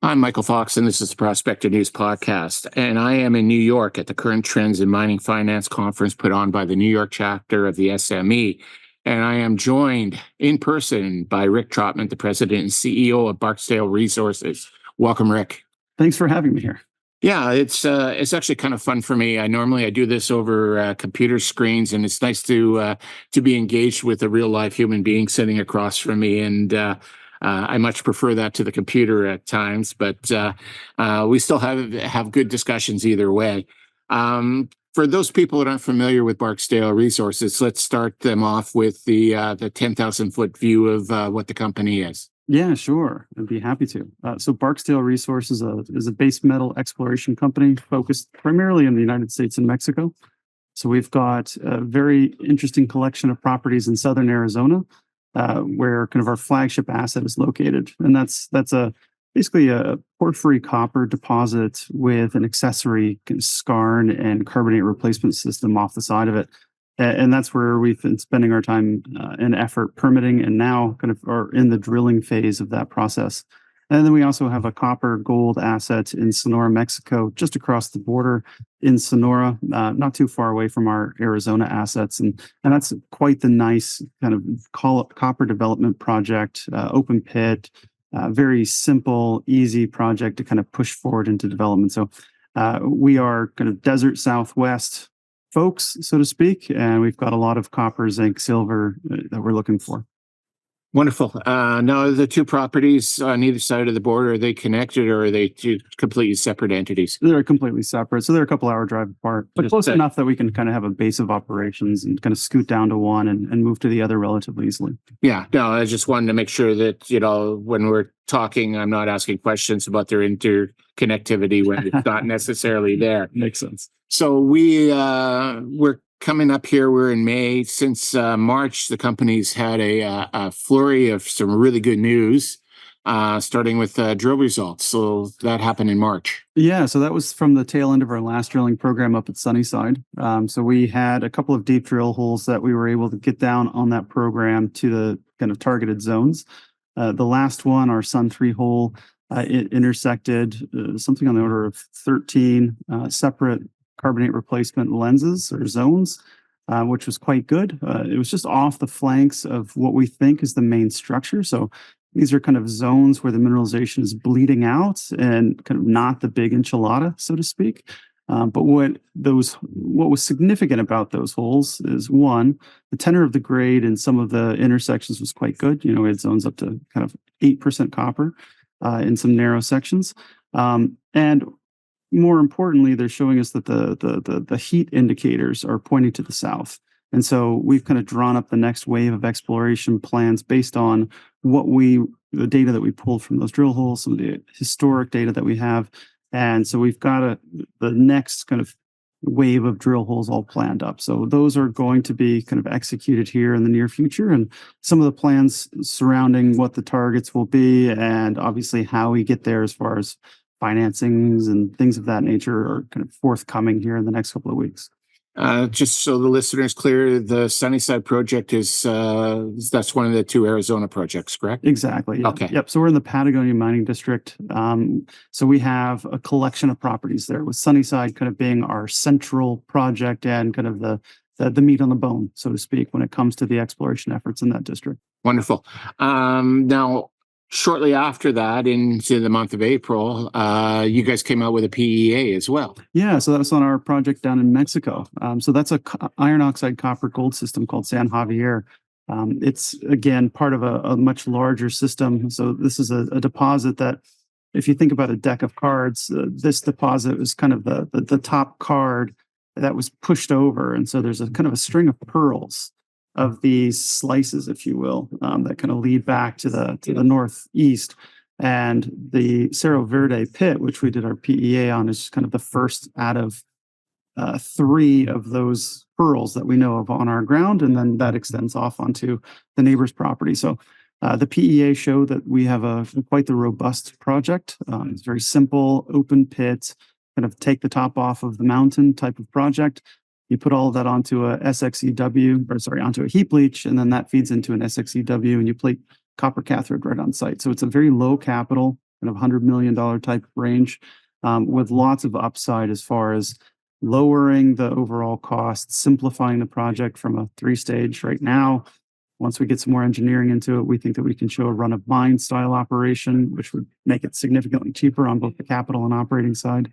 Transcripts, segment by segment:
I'm Michael Fox, and this is the Prospective News Podcast. And I am in New York at the Current Trends in Mining Finance Conference put on by the New York chapter of the SME. And I am joined in person by Rick Trotman, the president and CEO of Barksdale Resources. Welcome, Rick. Thanks for having me here. Yeah, it's actually kind of fun for me. I normally do this over computer screens, and it's nice to be engaged with a real live human being sitting across from me. And I much prefer that to the computer at times, but we still have good discussions either way. For those people that aren't familiar with Barksdale Resources, let's start them off with the 10,000-foot view of what the company is. Yeah, sure. I'd be happy to. So Barksdale Resources is a base metal exploration company focused primarily in the United States and Mexico. So we've got a very interesting collection of properties in southern Arizona, where kind of our flagship asset is located. And that's basically a porphyry copper deposit with an accessory skarn and carbonate replacement system off the side of it. And that's where we've been spending our time and effort permitting, and now kind of are in the drilling phase of that process. And then we also have a copper gold asset in Sonora, Mexico, just across the border in Sonora, not too far away from our Arizona assets. And that's quite the nice kind of copper development project, open pit, very simple, easy project to kind of push forward into development. So we are kind of desert Southwest folks, so to speak, and we've got a lot of copper, zinc, silver that we're looking for. Wonderful. Now, the two properties on either side of the border, are they connected, or are they two completely separate entities? They're completely separate. So they're a couple hour drive apart, but close enough that we can kind of have a base of operations and kind of scoot down to one and move to the other relatively easily. Yeah, no, I just wanted to make sure that, when we're talking, I'm not asking questions about their interconnectivity when it's not necessarily there. Makes sense. So we're coming up here. We're in May. Since March, the company's had a flurry of some really good news, starting with drill results. So that happened in March. Yeah, so that was from the tail end of our last drilling program up at Sunnyside. So we had a couple of deep drill holes that we were able to get down on that program to the kind of targeted zones. The last one, our Sun 3 hole, it intersected something on the order of 13 separate carbonate replacement lenses or zones, which was quite good. It was just off the flanks of what we think is the main structure. So these are kind of zones where the mineralization is bleeding out and kind of not the big enchilada, so to speak. But what was significant about those holes is, one, the tenor of the grade in some of the intersections was quite good. We had zones up to kind of 8% copper in some narrow sections. And more importantly, they're showing us that the heat indicators are pointing to the south. And so we've kind of drawn up the next wave of exploration plans based on the data that we pulled from those drill holes, some of the historic data that we have. And so we've got the next kind of wave of drill holes all planned up. So those are going to be kind of executed here in the near future. And some of the plans surrounding what the targets will be, and obviously how we get there as far as financings and things of that nature, are kind of forthcoming here in the next couple of weeks. Just so the listeners clear, the Sunnyside project that's one of the two Arizona projects, correct? Exactly. Yeah. Okay. Yep. So we're in the Patagonia mining district. So we have a collection of properties there, with Sunnyside kind of being our central project and kind of the meat on the bone, so to speak, when it comes to the exploration efforts in that district. Wonderful. Now, shortly after that, into the month of April, you guys came out with a PEA as well. Yeah, so that's on our project down in Mexico. So that's a iron oxide copper gold system called San Javier. It's, again, part of a much larger system. So this is a deposit that, if you think about a deck of cards, this deposit was kind of the top card that was pushed over. And so there's a kind of a string of pearls of these slices, if you will, that kind of lead back to the northeast. And the Cerro Verde pit, which we did our PEA on, is kind of the first out of 3 of those pearls that we know of on our ground, and then that extends off onto the neighbor's property. So the PEA showed that we have quite the robust project. It's very simple, open pit, kind of take the top off of the mountain type of project. You put all of that onto onto a heap leach, and then that feeds into an SXEW, and you plate copper cathode right on site. So it's a very low capital, kind of $100 million type range, with lots of upside as far as lowering the overall cost, simplifying the project from a 3-stage right now. Once we get some more engineering into it, we think that we can show a run-of-mine style operation, which would make it significantly cheaper on both the capital and operating side.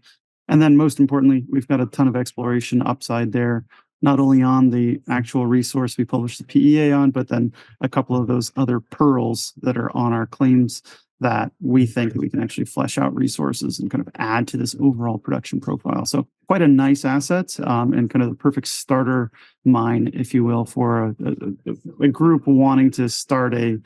And then most importantly, we've got a ton of exploration upside there, not only on the actual resource we published the PEA on, but then a couple of those other pearls that are on our claims that we think that we can actually flesh out resources and kind of add to this overall production profile. So quite a nice asset, and kind of the perfect starter mine, if you will, for a group wanting to start a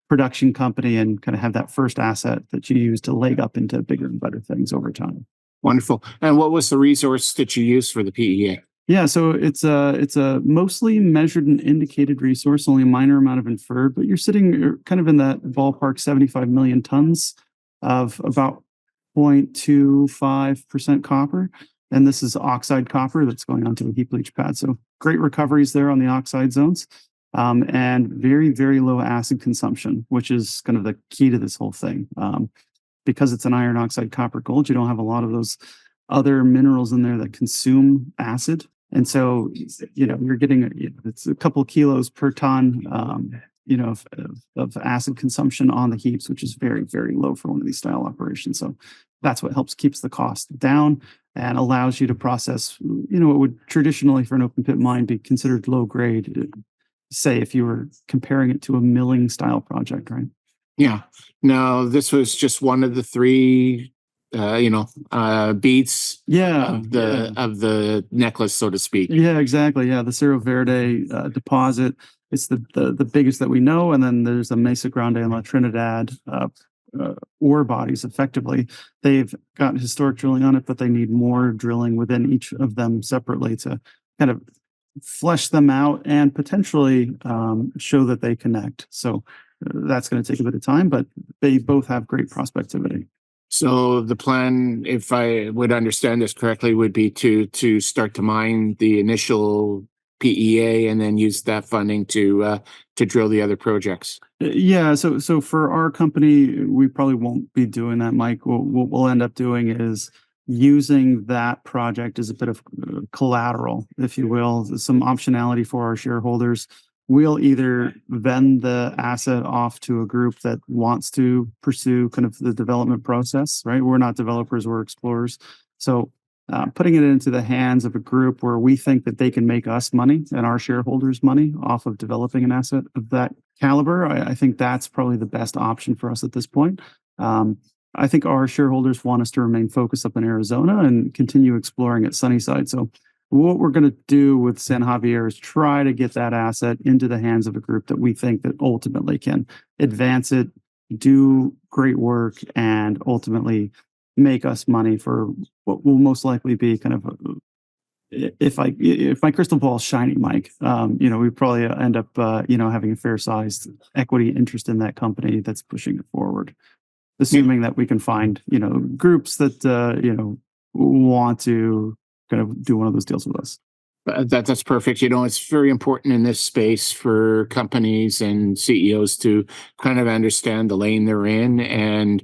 production company and kind of have that first asset that you use to leg up into bigger and better things over time. Wonderful. And what was the resource that you used for the PEA? Yeah, so it's a mostly measured and indicated resource, only a minor amount of inferred, but you're sitting kind of in that ballpark, 75 million tons of about 0.25% copper. And this is oxide copper that's going onto a heap leach pad. So great recoveries there on the oxide zones, and very, very low acid consumption, which is kind of the key to this whole thing. Because it's an iron oxide copper gold, you don't have a lot of those other minerals in there that consume acid. And so, you're getting, it's a couple kilos per ton, of acid consumption on the heaps, which is very, very low for one of these style operations. So that's what helps keeps the cost down and allows you to process, what would traditionally for an open pit mine be considered low grade, say if you were comparing it to a milling style project, right? Yeah. Now, this was just one of the three beads of the necklace, so to speak. Yeah, exactly. Yeah, the Cerro Verde deposit. It's the biggest that we know, and then there's the Mesa Grande and La Trinidad ore bodies. Effectively, they've got historic drilling on it, but they need more drilling within each of them separately to kind of flesh them out and potentially show that they connect. So that's going to take a bit of time, but they both have great prospectivity. So the plan, if I would understand this correctly, would be to start to mine the initial PEA and then use that funding to drill the other projects. Yeah. So for our company, we probably won't be doing that, Mike. What we'll end up doing is using that project as a bit of collateral, if you will, some optionality for our shareholders. We'll either vend the asset off to a group that wants to pursue kind of the development process, right? We're not developers, we're explorers. So putting it into the hands of a group where we think that they can make us money and our shareholders money off of developing an asset of that caliber, I think that's probably the best option for us at this point. I think our shareholders want us to remain focused up in Arizona and continue exploring at Sunnyside. So what we're going to do with San Javier is try to get that asset into the hands of a group that we think that ultimately can advance it, do great work, and ultimately make us money for what will most likely be kind of, if my crystal ball is shiny, Mike, we probably end up, having a fair sized equity interest in that company that's pushing it forward, assuming that we can find, groups that, want to kind of do one of those deals with us. That's perfect. It's very important in this space for companies and CEOs to kind of understand the lane they're in. And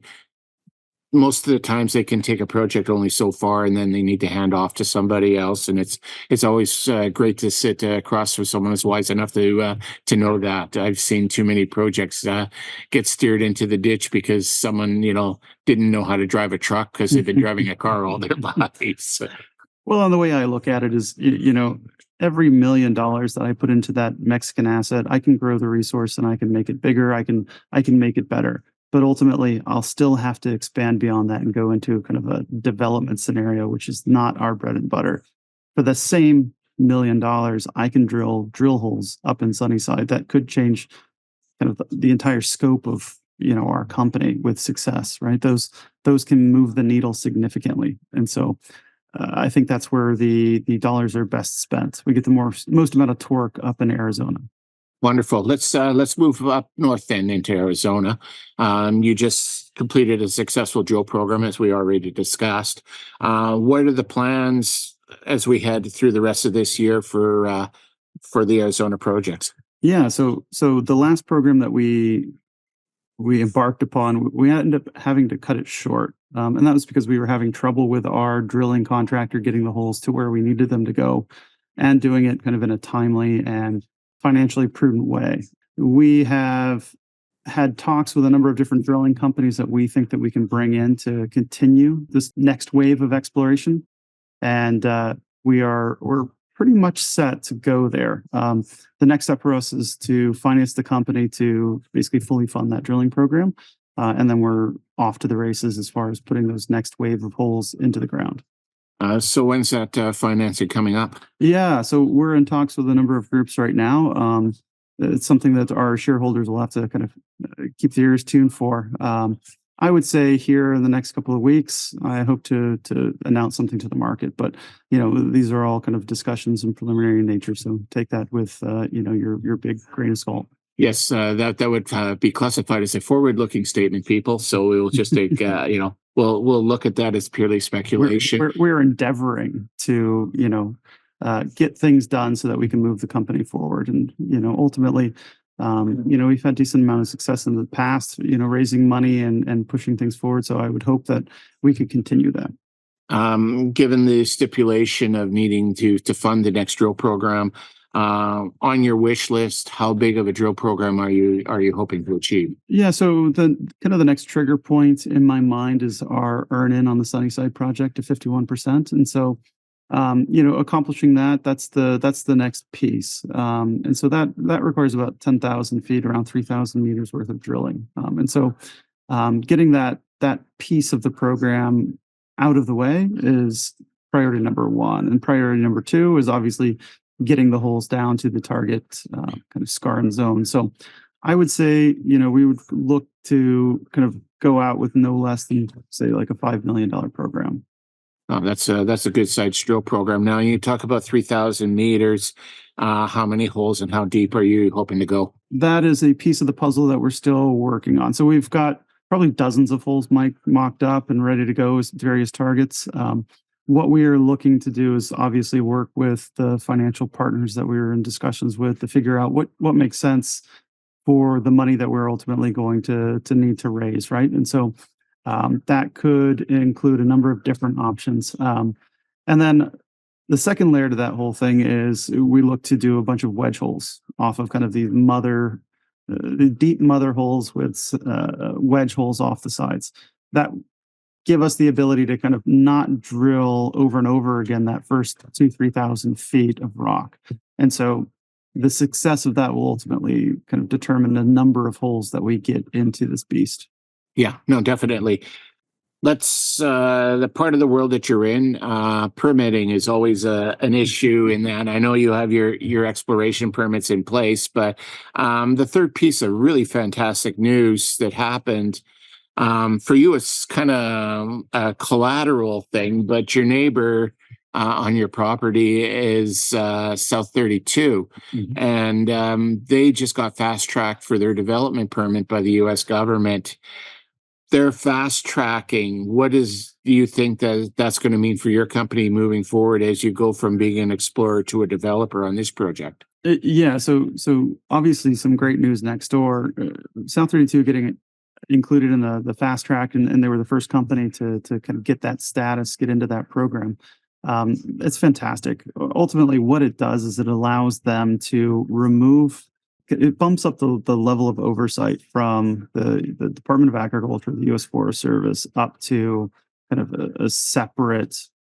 most of the times they can take a project only so far and then they need to hand off to somebody else. And it's always great to sit across from someone who's wise enough to know that. I've seen too many projects get steered into the ditch because someone, didn't know how to drive a truck because they've been driving a car all their lives. Well, and the way I look at it is, every $1 million that I put into that Mexican asset, I can grow the resource and I can make it bigger. I can make it better. But ultimately, I'll still have to expand beyond that and go into kind of a development scenario, which is not our bread and butter. For the same $1 million, I can drill holes up in Sunnyside that could change kind of the entire scope of our company with success. Right? Those can move the needle significantly, and so. I think that's where the dollars are best spent. We get the most amount of torque up in Arizona. Wonderful. Let's move up north then into Arizona. You just completed a successful drill program, as we already discussed. What are the plans as we head through the rest of this year for the Arizona projects? Yeah. So the last program that we we embarked upon, we ended up having to cut it short. And that was because we were having trouble with our drilling contractor getting the holes to where we needed them to go and doing it kind of in a timely and financially prudent way. We have had talks with a number of different drilling companies that we think that we can bring in to continue this next wave of exploration. And we're pretty much set to go there. The next step for us is to finance the company to basically fully fund that drilling program. And then we're off to the races as far as putting those next wave of holes into the ground. So when's that financing coming up? Yeah, so we're in talks with a number of groups right now. It's something that our shareholders will have to kind of keep their ears tuned for. I would say here in the next couple of weeks, I hope to announce something to the market. But these are all kind of discussions and preliminary in nature. So take that with your big grain of salt. Yes, that would be classified as a forward-looking statement, people. So we will just take we'll look at that as purely speculation. We're endeavoring to get things done so that we can move the company forward, and ultimately. We've had decent amount of success in the past, raising money and pushing things forward. So I would hope that we could continue that. Given the stipulation of needing to fund the next drill program, on your wish list, how big of a drill program are you hoping to achieve? Yeah, so the next trigger point in my mind is our earn in on the Sunnyside project to 51%, and so. Accomplishing that's the next piece. And so that requires about 10,000 feet, around 3,000 meters worth of drilling. And so getting that piece of the program out of the way is priority number one. And priority number two is obviously getting the holes down to the target kind of scarring zone. So I would say, we would look to kind of go out with no less than, say, like a $5 million program. Oh, that's a good sized drill program. Now, you talk about 3,000 meters. How many holes and how deep are you hoping to go? That is a piece of the puzzle that we're still working on. So we've got probably dozens of holes mocked up and ready to go as various targets. What we are looking to do is obviously work with the financial partners that we were in discussions with to figure out what makes sense for the money that we're ultimately going to need to raise, right? And so that could include a number of different options. And then the second layer to that whole thing is we look to do a bunch of wedge holes off of kind of the deep mother holes with wedge holes off the sides that give us the ability to kind of not drill over and over again that first 3,000 feet of rock. And so the success of that will ultimately kind of determine the number of holes that we get into this beast. Yeah, no, definitely. Let's the part of the world that you're in, permitting is always an issue in that. I know you have your exploration permits in place, but the third piece of really fantastic news that happened for you, it's kind of a collateral thing, but your neighbor on your property is South 32, Mm-hmm. and they just got fast tracked for their development permit by the U.S. government. They're fast tracking. Do you think that's going to mean for your company moving forward as you go from being an explorer to a developer on this project? Yeah, so obviously some great news next door. South 32 getting included in the fast track, and they were the first company to kind of get that status, get into that program. It's fantastic. Ultimately, what it does is it allows them to it bumps up the level of oversight from the Department of Agriculture, the U.S. Forest Service, up to kind of a separate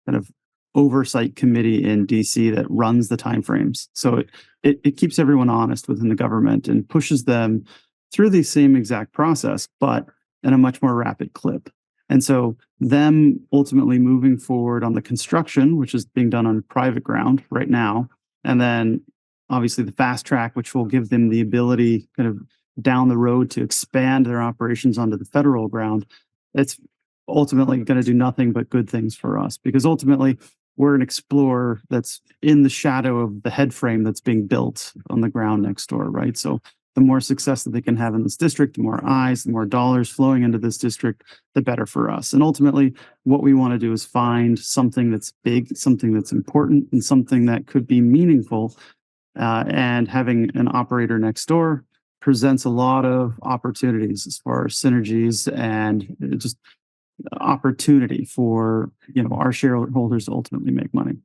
kind of oversight committee in D.C. that runs the timeframes. So it keeps everyone honest within the government and pushes them through the same exact process, but in a much more rapid clip. And so them ultimately moving forward on the construction, which is being done on private ground right now, and then obviously the fast track, which will give them the ability kind of down the road to expand their operations onto the federal ground. It's ultimately going to do nothing but good things for us, because ultimately we're an explorer that's in the shadow of the head frame that's being built on the ground next door, right? So the more success that they can have in this district, the more eyes, the more dollars flowing into this district, the better for us. And ultimately, what we want to do is find something that's big, something that's important, and something that could be meaningful. And having an operator next door presents a lot of opportunities as far as synergies and just opportunity for our shareholders to ultimately make money.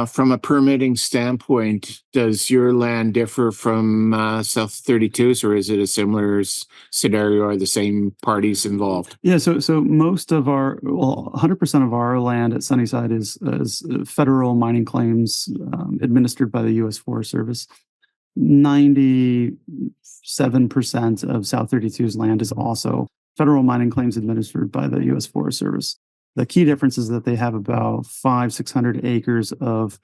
From a permitting standpoint, does your land differ from South 32s, or is it a similar scenario? Are the same parties involved? Yeah, so most of 100% of our land at Sunnyside is federal mining claims administered by the U.S. Forest Service. 97% of South 32's land is also federal mining claims administered by the U.S. Forest Service. The key difference is that they have about 600 acres of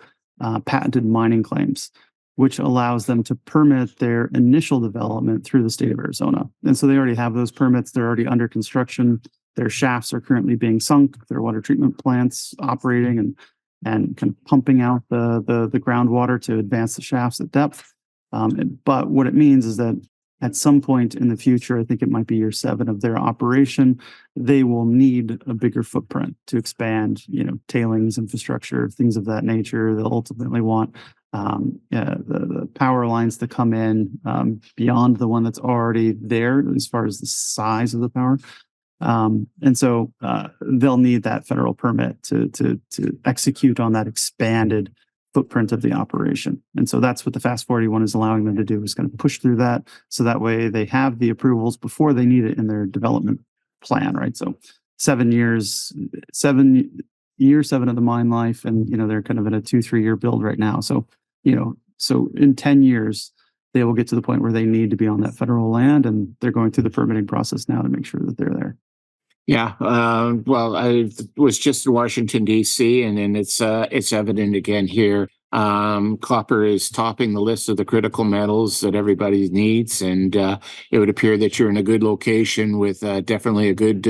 patented mining claims, which allows them to permit their initial development through the state of Arizona. And so they already have those permits. They're already under construction. Their shafts are currently being sunk. Their water treatment plants operating and kind of pumping out the groundwater to advance the shafts at depth. But what it means is that at some point in the future, I think it might be year 7 of their operation, they will need a bigger footprint to expand, tailings infrastructure, things of that nature. They'll ultimately want the power lines to come in beyond the one that's already there as far as the size of the power. And so they'll need that federal permit to execute on that expanded footprint of the operation. And so that's what the Fast 41 is allowing them to do, is kind of push through that. So that way they have the approvals before they need it in their development plan, right? So 7 years, year 7 of the mine life. And, they're kind of in a 2-3 year build right now. So, so in 10 years, they will get to the point where they need to be on that federal land, and they're going through the permitting process now to make sure that they're there. Yeah, well, I was just in Washington, D.C., and then it's evident again here. Copper is topping the list of the critical metals that everybody needs, and it would appear that you're in a good location with definitely a good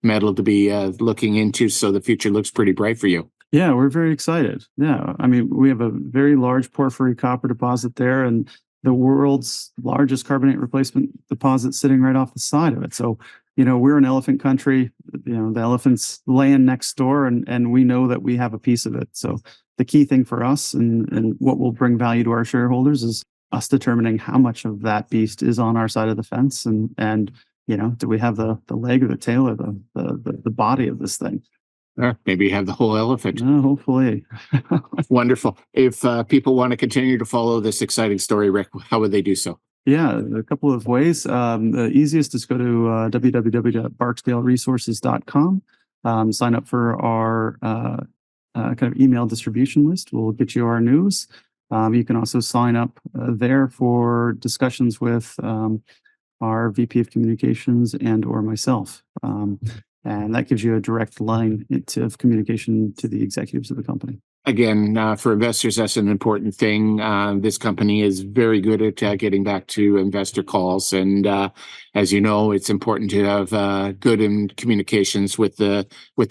metal to be looking into, so the future looks pretty bright for you. Yeah, we're very excited. Yeah, I mean, we have a very large porphyry copper deposit there, and the world's largest carbonate replacement deposit sitting right off the side of it. So, we're an elephant country. The elephants land next door, and we know that we have a piece of it. So the key thing for us and what will bring value to our shareholders is us determining how much of that beast is on our side of the fence, and do we have the leg or the tail or the body of this thing? Maybe you have the whole elephant. Hopefully. Wonderful. If people want to continue to follow this exciting story, Rick, how would they do so? Yeah, a couple of ways. The easiest is go to www.barksdaleresources.com. Sign up for our kind of email distribution list. We'll get you our news. You can also sign up there for discussions with our VP of Communications or myself. And that gives you a direct line of communication to the executives of the company. Again, for investors, that's an important thing. This company is very good at getting back to investor calls. And as you know, it's important to have good communications with the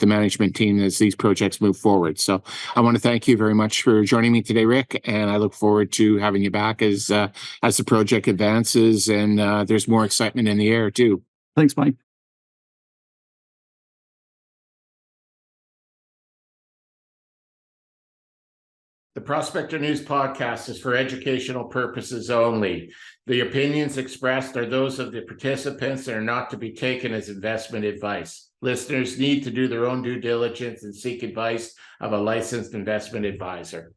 management team as these projects move forward. So I want to thank you very much for joining me today, Rick. And I look forward to having you back as the project advances and there's more excitement in the air too. Thanks, Mike. The Prospector News podcast is for educational purposes only. The opinions expressed are those of the participants and are not to be taken as investment advice. Listeners need to do their own due diligence and seek advice of a licensed investment advisor.